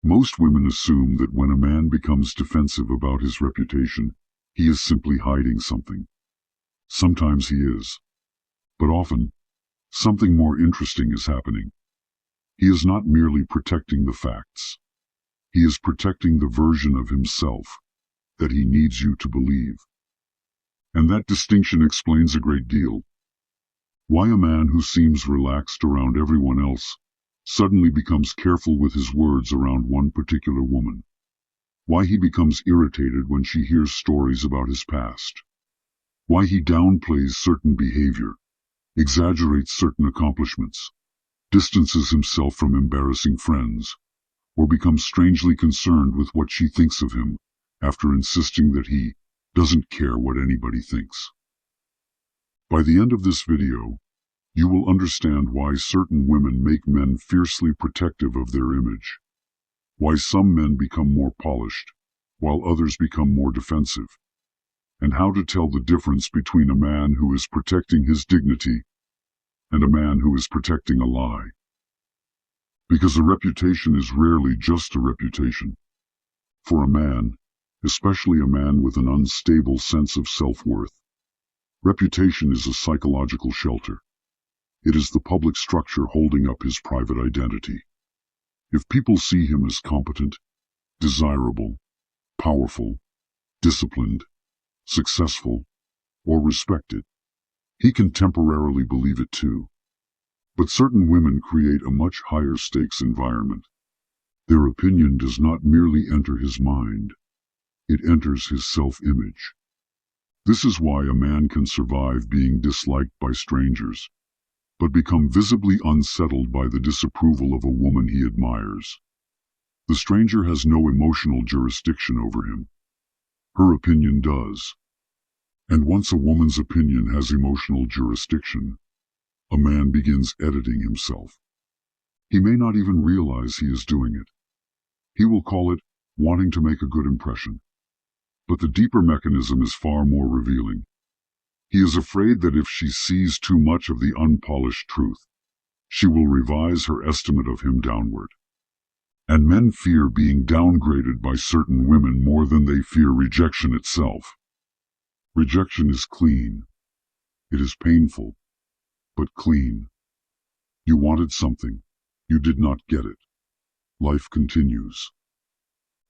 Most women assume that when a man becomes defensive about his reputation, he is simply hiding something. Sometimes he is. But often, something more interesting is happening. He is not merely protecting the facts. He is protecting the version of himself that he needs you to believe. And that distinction explains a great deal. Why a man who seems relaxed around everyone else suddenly becomes careful with his words around one particular woman. Why he becomes irritated when she hears stories about his past. Why he downplays certain behavior, exaggerates certain accomplishments, distances himself from embarrassing friends, or becomes strangely concerned with what she thinks of him after insisting that he doesn't care what anybody thinks. By the end of this video, you will understand why certain women make men fiercely protective of their image, why some men become more polished, while others become more defensive, and how to tell the difference between a man who is protecting his dignity and a man who is protecting a lie. Because a reputation is rarely just a reputation. For a man, especially a man with an unstable sense of self-worth, reputation is a psychological shelter. It is the public structure holding up his private identity. If people see him as competent, desirable, powerful, disciplined, successful, or respected, he can temporarily believe it too. But certain women create a much higher stakes environment. Their opinion does not merely enter his mind, it enters his self-image. This is why a man can survive being disliked by strangers, but become visibly unsettled by the disapproval of a woman he admires. The stranger has no emotional jurisdiction over him. Her opinion does. And once a woman's opinion has emotional jurisdiction, a man begins editing himself. He may not even realize he is doing it. He will call it wanting to make a good impression. But the deeper mechanism is far more revealing. He is afraid that if she sees too much of the unpolished truth, she will revise her estimate of him downward. And men fear being downgraded by certain women more than they fear rejection itself. Rejection is clean. It is painful, but clean. You wanted something. You did not get it. Life continues.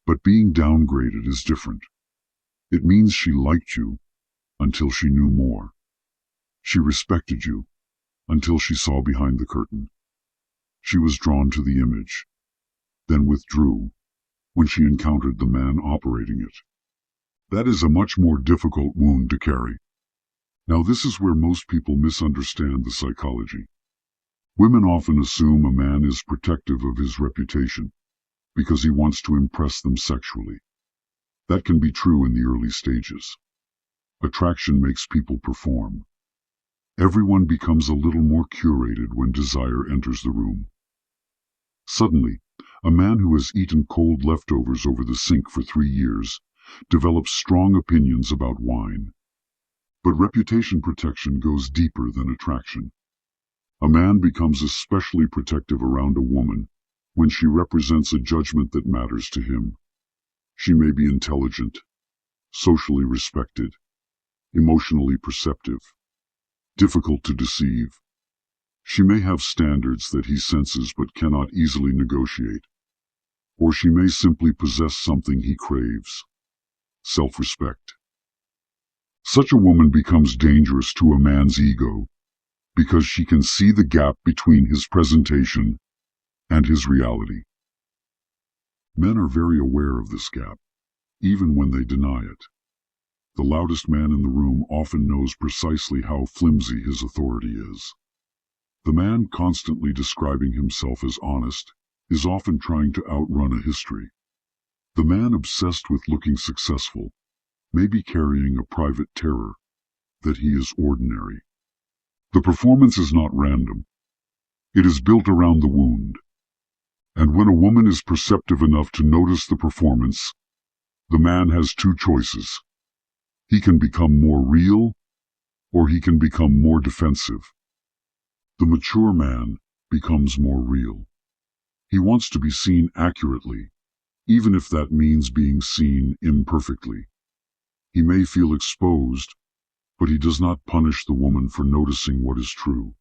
But being downgraded is different. It means she liked you until she knew more. She respected you until she saw behind the curtain. She was drawn to the image, then withdrew when she encountered the man operating it. That is a much more difficult wound to carry. Now this is where most people misunderstand the psychology. Women often assume a man is protective of his reputation because he wants to impress them sexually. That can be true in the early stages. Attraction makes people perform. Everyone becomes a little more curated when desire enters the room. Suddenly, a man who has eaten cold leftovers over the sink for 3 years develops strong opinions about wine. But reputation protection goes deeper than attraction. A man becomes especially protective around a woman when she represents a judgment that matters to him. She may be intelligent, socially respected, emotionally perceptive, difficult to deceive. She may have standards that he senses but cannot easily negotiate. Or she may simply possess something he craves: self-respect. Such a woman becomes dangerous to a man's ego because she can see the gap between his presentation and his reality. Men are very aware of this gap, even when they deny it. The loudest man in the room often knows precisely how flimsy his authority is. The man constantly describing himself as honest is often trying to outrun a history. The man obsessed with looking successful may be carrying a private terror that he is ordinary. The performance is not random. It is built around the wound. And when a woman is perceptive enough to notice the performance, the man has two choices. He can become more real, or he can become more defensive. The mature man becomes more real. He wants to be seen accurately, even if that means being seen imperfectly. He may feel exposed, but he does not punish the woman for noticing what is true.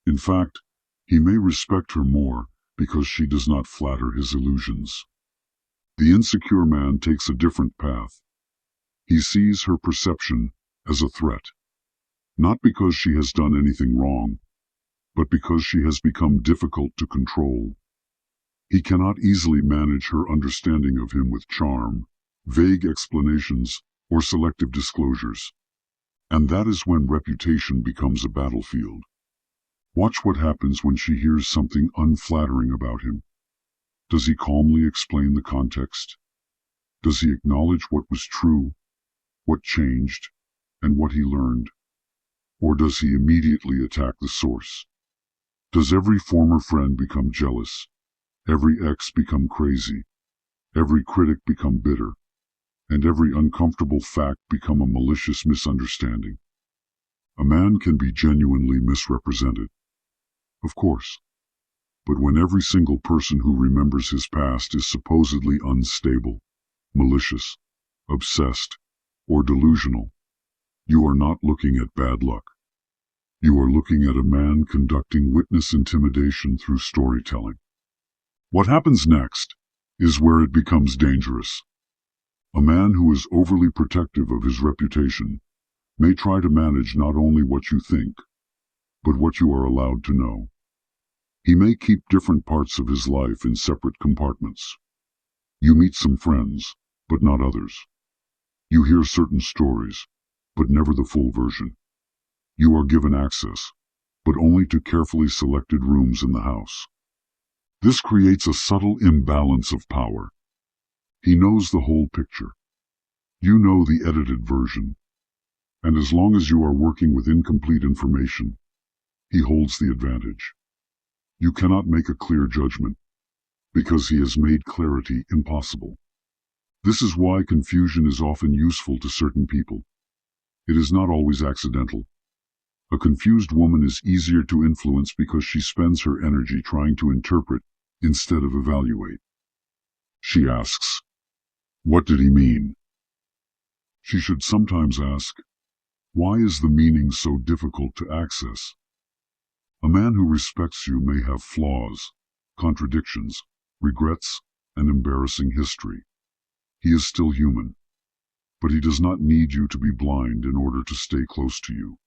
In fact, he may respect her more because she does not flatter his illusions. The insecure man takes a different path. He sees her perception as a threat, not because she has done anything wrong, but because she has become difficult to control. He cannot easily manage her understanding of him with charm, vague explanations, or selective disclosures. And that is when reputation becomes a battlefield. Watch what happens when she hears something unflattering about him. Does he calmly explain the context? Does he acknowledge what was true, what changed, and what he learned? Or does he immediately attack the source? Does every former friend become jealous? Every ex become crazy? Every critic become bitter? And every uncomfortable fact become a malicious misunderstanding? A man can be genuinely misrepresented, of course. But when every single person who remembers his past is supposedly unstable, malicious, obsessed, or delusional, you are not looking at bad luck. You are looking at a man conducting witness intimidation through storytelling. What happens next is where it becomes dangerous. A man who is overly protective of his reputation may try to manage not only what you think, but what you are allowed to know. He may keep different parts of his life in separate compartments. You meet some friends, but not others. You hear certain stories, but never the full version. You are given access, but only to carefully selected rooms in the house. This creates a subtle imbalance of power. He knows the whole picture. You know the edited version. And as long as you are working with incomplete information, he holds the advantage. You cannot make a clear judgment, because he has made clarity impossible. This is why confusion is often useful to certain people. It is not always accidental. A confused woman is easier to influence because she spends her energy trying to interpret instead of evaluate. She asks, "What did he mean?" She should sometimes ask, "Why is the meaning so difficult to access?" A man who respects you may have flaws, contradictions, regrets, and embarrassing history. He is still human, but he does not need you to be blind in order to stay close to you.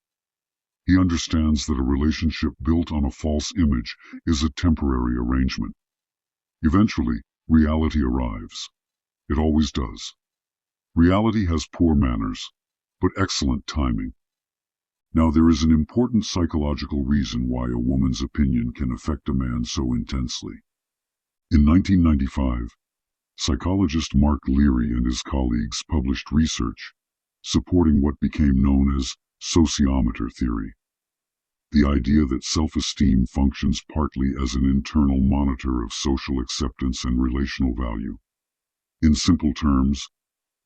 He understands that a relationship built on a false image is a temporary arrangement. Eventually, reality arrives. It always does. Reality has poor manners, but excellent timing. Now, there is an important psychological reason why a woman's opinion can affect a man so intensely. In 1995, psychologist Mark Leary and his colleagues published research supporting what became known as sociometer theory, the idea that self-esteem functions partly as an internal monitor of social acceptance and relational value. In simple terms,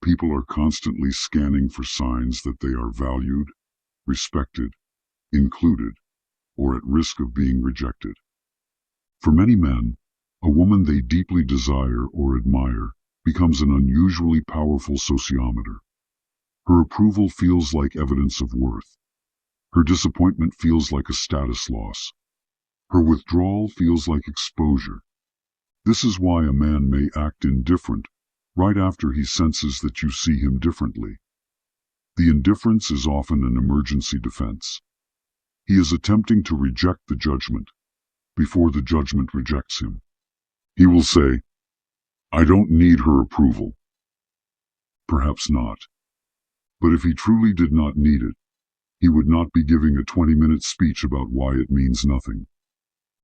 people are constantly scanning for signs that they are valued, respected, included, or at risk of being rejected. For many men, a woman they deeply desire or admire becomes an unusually powerful sociometer. Her approval feels like evidence of worth. Her disappointment feels like a status loss. Her withdrawal feels like exposure. This is why a man may act indifferent right after he senses that you see him differently. The indifference is often an emergency defense. He is attempting to reject the judgment before the judgment rejects him. He will say, "I don't need her approval." Perhaps not. But if he truly did not need it, he would not be giving a 20-minute speech about why it means nothing.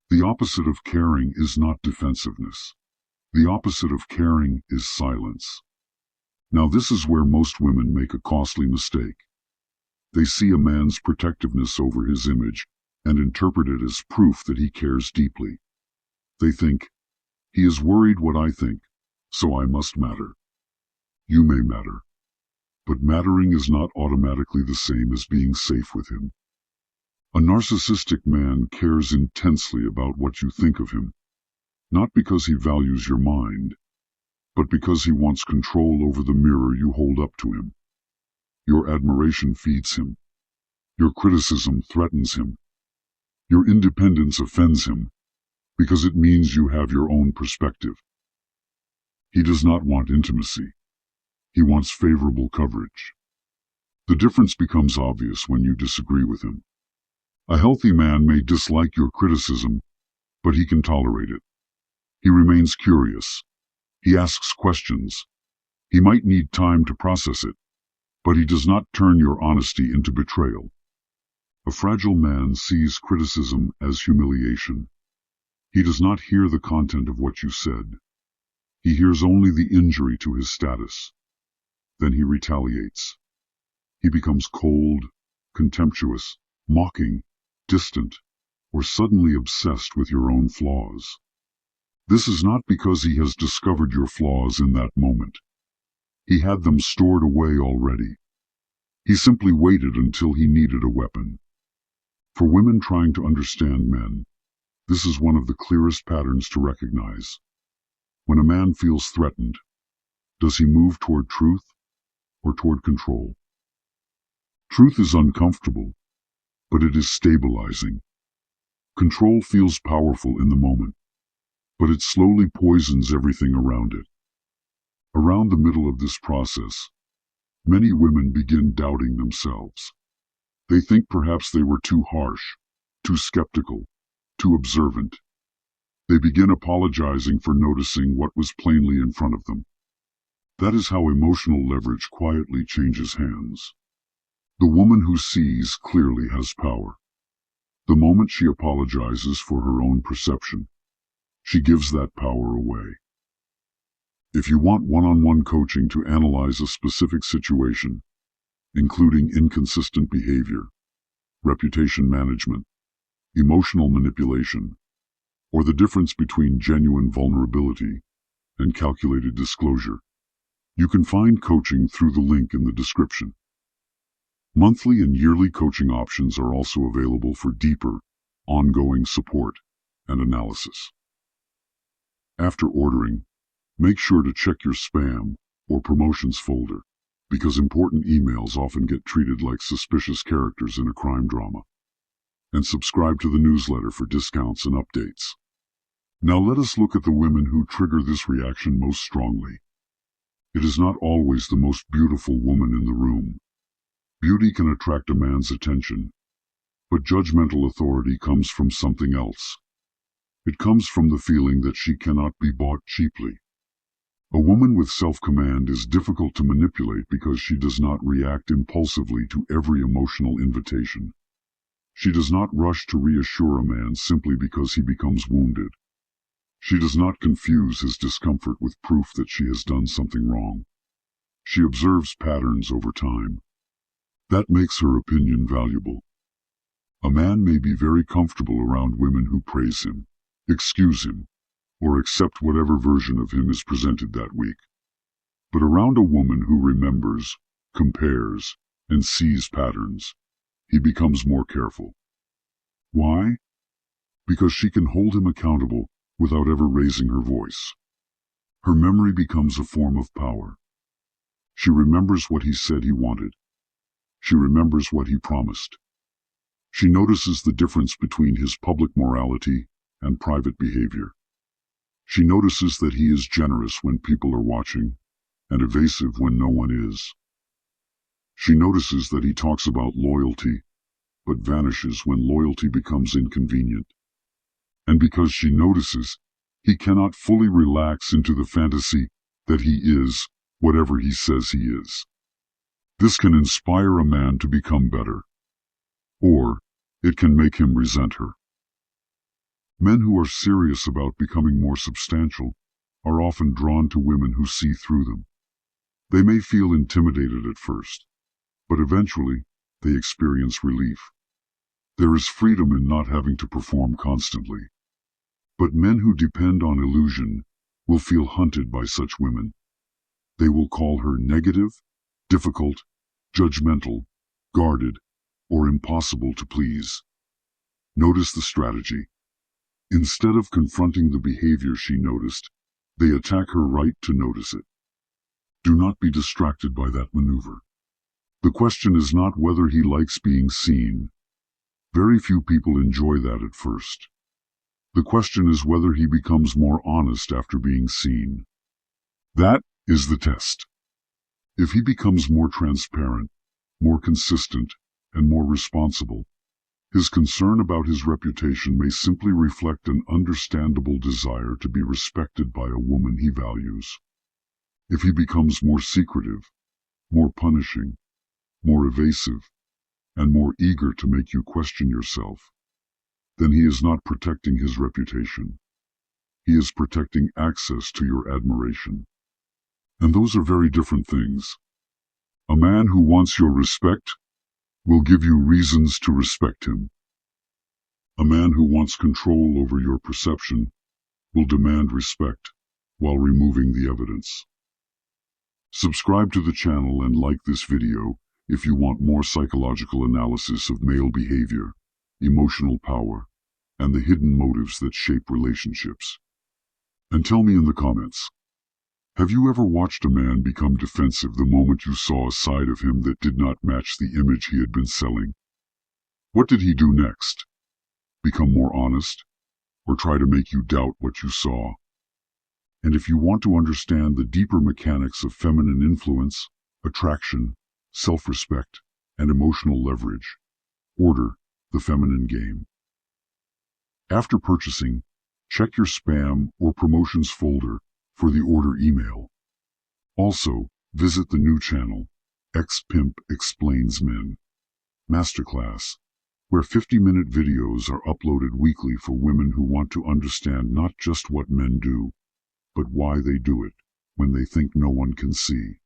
The opposite of caring is not defensiveness. The opposite of caring is silence. Now, this is where most women make a costly mistake. They see a man's protectiveness over his image and interpret it as proof that he cares deeply. They think, "He is worried what I think, so I must matter." You may matter, but mattering is not automatically the same as being safe with him. A narcissistic man cares intensely about what you think of him, not because he values your mind, but because he wants control over the mirror you hold up to him. Your admiration feeds him. Your criticism threatens him. Your independence offends him, because it means you have your own perspective. He does not want intimacy. He wants favorable coverage. The difference becomes obvious when you disagree with him. A healthy man may dislike your criticism, but he can tolerate it. He remains curious. He asks questions. He might need time to process it, but he does not turn your honesty into betrayal. A fragile man sees criticism as humiliation. He does not hear the content of what you said. He hears only the injury to his status. Then he retaliates. He becomes cold, contemptuous, mocking, distant, or suddenly obsessed with your own flaws. This is not because he has discovered your flaws in that moment. He had them stored away already. He simply waited until he needed a weapon. For women trying to understand men, this is one of the clearest patterns to recognize. When a man feels threatened, does he move toward truth or toward control? Truth is uncomfortable, but it is stabilizing. Control feels powerful in the moment, but it slowly poisons everything around it. Around the middle of this process, many women begin doubting themselves. They think perhaps they were too harsh, too skeptical, too observant. They begin apologizing for noticing what was plainly in front of them. That is how emotional leverage quietly changes hands. The woman who sees clearly has power. The moment she apologizes for her own perception, she gives that power away. If you want one-on-one coaching to analyze a specific situation, including inconsistent behavior, reputation management, emotional manipulation, or the difference between genuine vulnerability and calculated disclosure, you can find coaching through the link in the description. Monthly and yearly coaching options are also available for deeper, ongoing support and analysis. After ordering, make sure to check your spam or promotions folder, because important emails often get treated like suspicious characters in a crime drama. And subscribe to the newsletter for discounts and updates. Now let us look at the women who trigger this reaction most strongly. It is not always the most beautiful woman in the room. Beauty can attract a man's attention, but judgmental authority comes from something else. It comes from the feeling that she cannot be bought cheaply. A woman with self-command is difficult to manipulate because she does not react impulsively to every emotional invitation. She does not rush to reassure a man simply because he becomes wounded. She does not confuse his discomfort with proof that she has done something wrong. She observes patterns over time. That makes her opinion valuable. A man may be very comfortable around women who praise him, excuse him, or accept whatever version of him is presented that week. But around a woman who remembers, compares, and sees patterns, he becomes more careful. Why? Because she can hold him accountable without ever raising her voice. Her memory becomes a form of power. She remembers what he said he wanted. She remembers what he promised. She notices the difference between his public morality and private behavior. She notices that he is generous when people are watching and evasive when no one is. She notices that he talks about loyalty, but vanishes when loyalty becomes inconvenient. And because she notices, he cannot fully relax into the fantasy that he is whatever he says he is. This can inspire a man to become better, or it can make him resent her. Men who are serious about becoming more substantial are often drawn to women who see through them. They may feel intimidated at first, but eventually they experience relief. There is freedom in not having to perform constantly. But men who depend on illusion will feel hunted by such women. They will call her negative, difficult, judgmental, guarded, or impossible to please. Notice the strategy. Instead of confronting the behavior she noticed, They attack her right to notice it. Do not be distracted by that maneuver. The question is not whether he likes being seen. Very few people enjoy that at first. The question is whether he becomes more honest after being seen. That is the test. If he becomes more transparent, more consistent, and more responsible, his concern about his reputation may simply reflect an understandable desire to be respected by a woman he values. If he becomes more secretive, more punishing, more evasive, and more eager to make you question yourself, then he is not protecting his reputation. He is protecting access to your admiration. And those are very different things. A man who wants your respect will give you reasons to respect him. A man who wants control over your perception will demand respect while removing the evidence. Subscribe to the channel and like this video if you want more psychological analysis of male behavior, emotional power, and the hidden motives that shape relationships. And tell me in the comments, have you ever watched a man become defensive the moment you saw a side of him that did not match the image he had been selling? What did he do next? Become more honest? Or try to make you doubt what you saw? And if you want to understand the deeper mechanics of feminine influence, attraction, self-respect, and emotional leverage, order The Feminine Game. After purchasing, check your spam or promotions folder for the order email. Also, visit the new channel, X-Pimp Explains Men Masterclass, where 50-minute videos are uploaded weekly for women who want to understand not just what men do, but why they do it when they think no one can see.